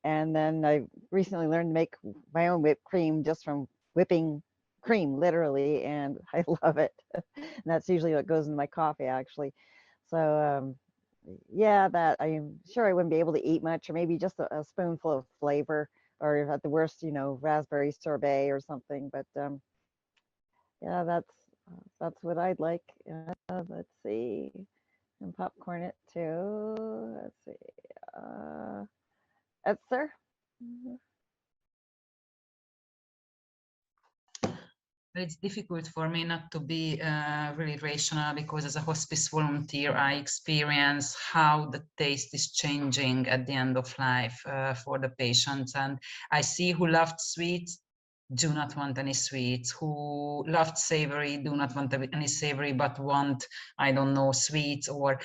And then I recently learned to make my own whipped cream just from whipping cream, literally, and I love it. And that's usually what goes into my coffee, actually. So, yeah, that I'm sure I wouldn't be able to eat much, or maybe just a spoonful of flavor, or at the worst, raspberry sorbet or something. But yeah, that's what I'd like. Let's see, and popcorn it too. Let's see, Esther. It's difficult for me not to be really rational, because as a hospice volunteer, I experience how the taste is changing at the end of life for the patients. And I see who loved sweets do not want any sweets, who loved savory do not want any savory, but want, I don't know, sweets, or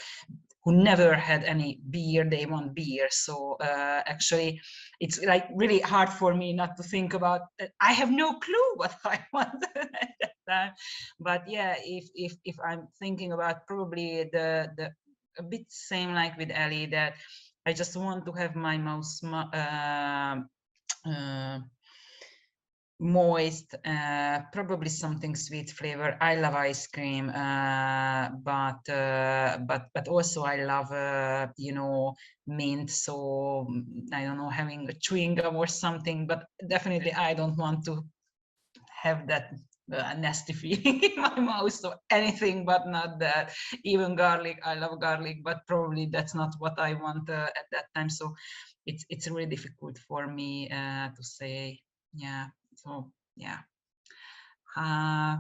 who never had any beer, they want beer. So actually, it's like really hard for me not to think about that. I have no clue what I want at that time. But yeah, if I'm thinking about probably the a bit same like with Ellie, that I just want to have my mouth moist, probably something sweet flavor. I love ice cream, but also I love mint. So I don't know, having a chewing gum or something. But definitely I don't want to have that nasty feeling in my mouth. So anything but not that. Even garlic, I love garlic, but probably that's not what I want at that time. So it's really difficult for me to say. Yeah. So yeah.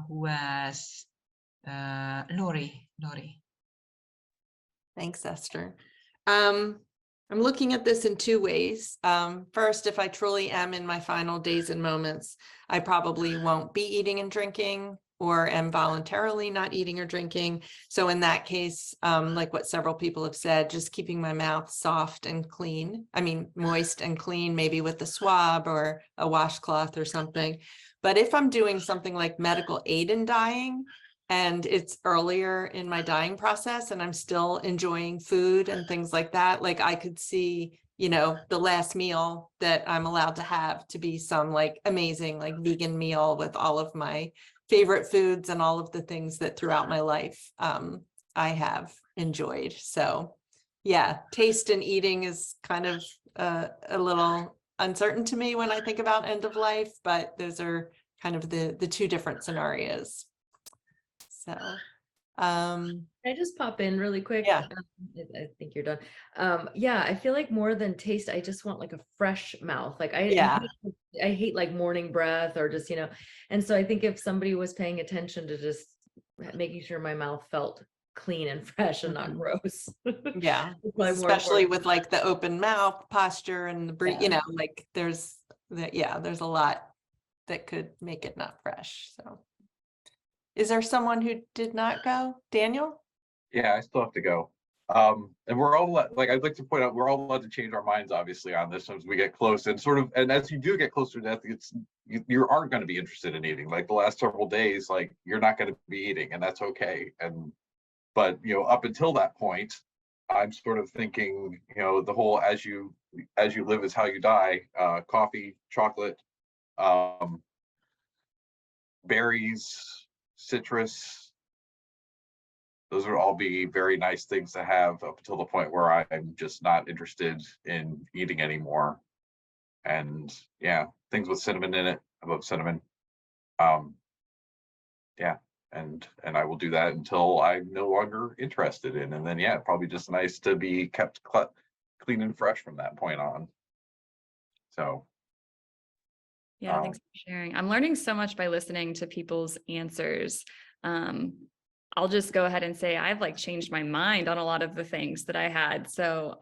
Who else? Lori. Thanks, Esther. I'm I'm looking at this in two ways. First, if I truly am in my final days and moments, I probably won't be eating and drinking, or am voluntarily not eating or drinking. So in that case, like what several people have said, just keeping my mouth soft and clean. I mean, moist and clean, maybe with a swab or a washcloth or something. But if I'm doing something like medical aid in dying, and it's earlier in my dying process and I'm still enjoying food and things like that, like I could see, you know, the last meal that I'm allowed to have to be some like amazing, like vegan meal with all of my favorite foods and all of the things that throughout my life I have enjoyed. So yeah, taste and eating is kind of a little uncertain to me when I think about end of life, but those are kind of the two different scenarios. So, Can I just pop in really quick? Yeah. I think you're done. Yeah, I feel like more than taste, I just want like a fresh mouth. Like Yeah. I hate like morning breath or just, you know, and so I think if somebody was paying attention to just making sure my mouth felt clean and fresh and not Mhm. gross. Yeah, It's probably more especially important. with like the open mouth posture and the breathe, Yeah. you know, like there's there's a lot that could make it not fresh. So is there someone who did not go? Daniel? Yeah, I still have to go. And we're all like, I'd like to point out, we're all allowed to change our minds, obviously, on this as we get close, and sort of, and as you do get closer to death, you aren't going to be interested in eating. Like the last several days, like you're not going to be eating, and that's okay. But you know, up until that point, I'm sort of thinking, you know, the whole as you live is how you die. Coffee, chocolate, berries, citrus. Those would all be very nice things to have up until the point where I'm just not interested in eating anymore. And yeah, things with cinnamon in it. I love cinnamon. Yeah, and I will do that until I'm no longer interested in. And then yeah, probably just nice to be kept clean and fresh from that point on. So Yeah, thanks for sharing. I'm learning so much by listening to people's answers. I'll just go ahead and say I've like changed my mind on a lot of the things that I had. So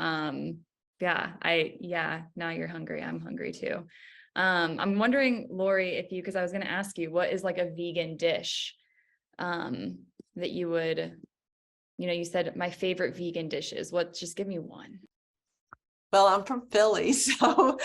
yeah, now you're hungry. I'm hungry too. I'm wondering, Lori, if you, because I was going to ask you, what is like a vegan dish that you would, you know, you said my favorite vegan dishes. What, just give me one. Well, I'm from Philly, so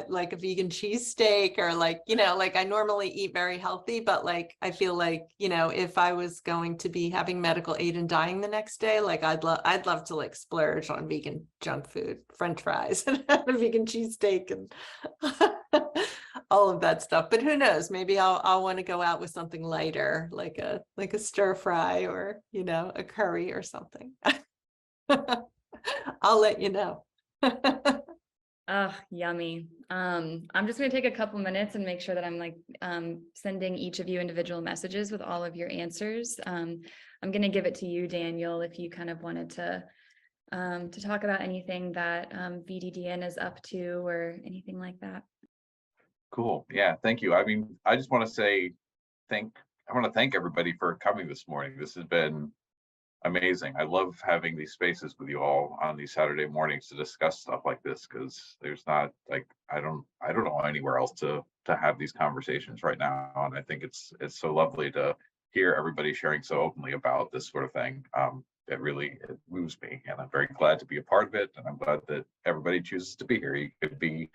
like a vegan cheesesteak, or like, you know, like I normally eat very healthy, but like I feel like, you know, if I was going to be having medical aid and dying the next day, like I'd love to like splurge on vegan junk food, French fries, and have a vegan cheesesteak and all of that stuff. But who knows? Maybe I'll want to go out with something lighter, like a stir fry, or, you know, a curry or something. I'll let you know. Yummy. I'm just going to take a couple minutes and make sure that I'm like sending each of you individual messages with all of your answers. I'm going to give it to you, Daniel, if you kind of wanted to talk about anything that VDDN is up to or anything like that. cool. Yeah, thank you. I mean, I just want to say I want to thank everybody for coming this morning. This has been amazing. I love having these spaces with you all on these Saturday mornings to discuss stuff like this, because there's not like I don't know anywhere else to have these conversations right now. And I think it's so lovely to hear everybody sharing so openly about this sort of thing. It moves me, and I'm very glad to be a part of it. And I'm glad that everybody chooses to be here. You could be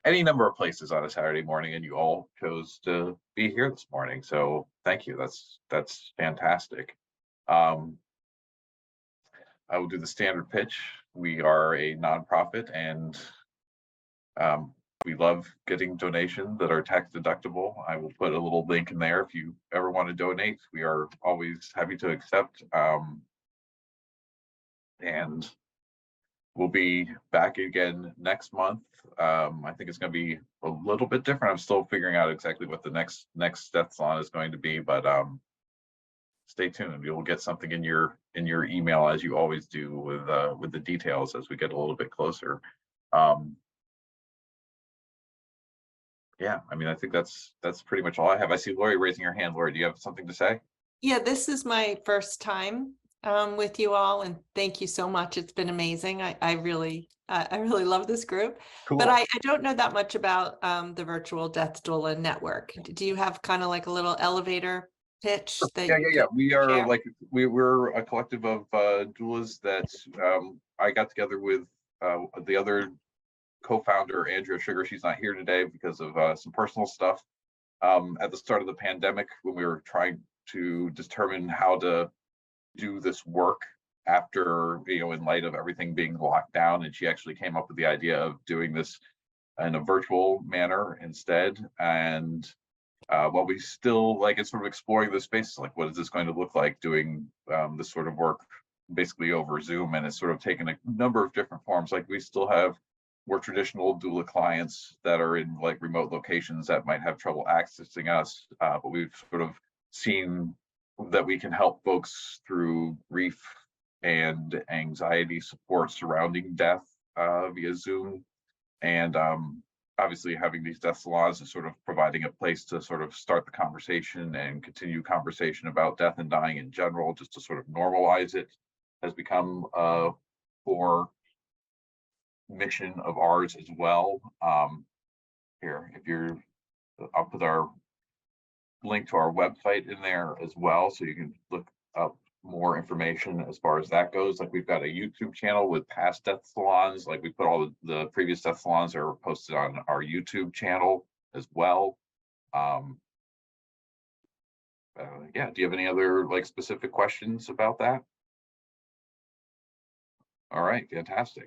any number of places on a Saturday morning, and you all chose to be here this morning. So thank you. That's fantastic. I will do the standard pitch. We are a nonprofit, and we love getting donations that are tax deductible. I will put a little link in there if you ever want to donate. We are always happy to accept. And we'll be back again next month. I think it's going to be a little bit different. I'm still figuring out exactly what the next Salon is going to be, but stay tuned. You'll get something in your email, as you always do, with the details as we get a little bit closer. Yeah, I mean, I think that's pretty much all I have. I see Lori raising her hand. Lori, do you have something to say? Yeah, this is my first time with you all, and thank you so much. It's been amazing. I really love this group. Cool. But I don't know that much about the virtual death doula network. Do you have kind of like a little elevator pitch that Yeah, you yeah, yeah. could We are share? like we're a collective of doulas that I got together with the other co-founder, Andrea Sugar. She's not here today because of some personal stuff. At the start of the pandemic, when we were trying to determine how to do this work after, in light of everything being locked down, and she actually came up with the idea of doing this in a virtual manner instead. And while we still it's sort of exploring the space, like what is this going to look like doing this sort of work basically over Zoom, and it's sort of taken a number of different forms. Like we still have more traditional doula clients that are in like remote locations that might have trouble accessing us, but we've sort of seen that we can help folks through grief and anxiety support surrounding death via Zoom. And obviously having these death salons is sort of providing a place to sort of start the conversation and continue conversation about death and dying in general, just to sort of normalize it, has become a core mission of ours as well. Here, I'll put our link to our website in there as well, so you can look up more information as far as that goes. Like we've got a YouTube channel with past death salons. Like we put all the previous death salons are posted on our YouTube channel as well. Yeah, do you have any other specific questions about that? All right, fantastic.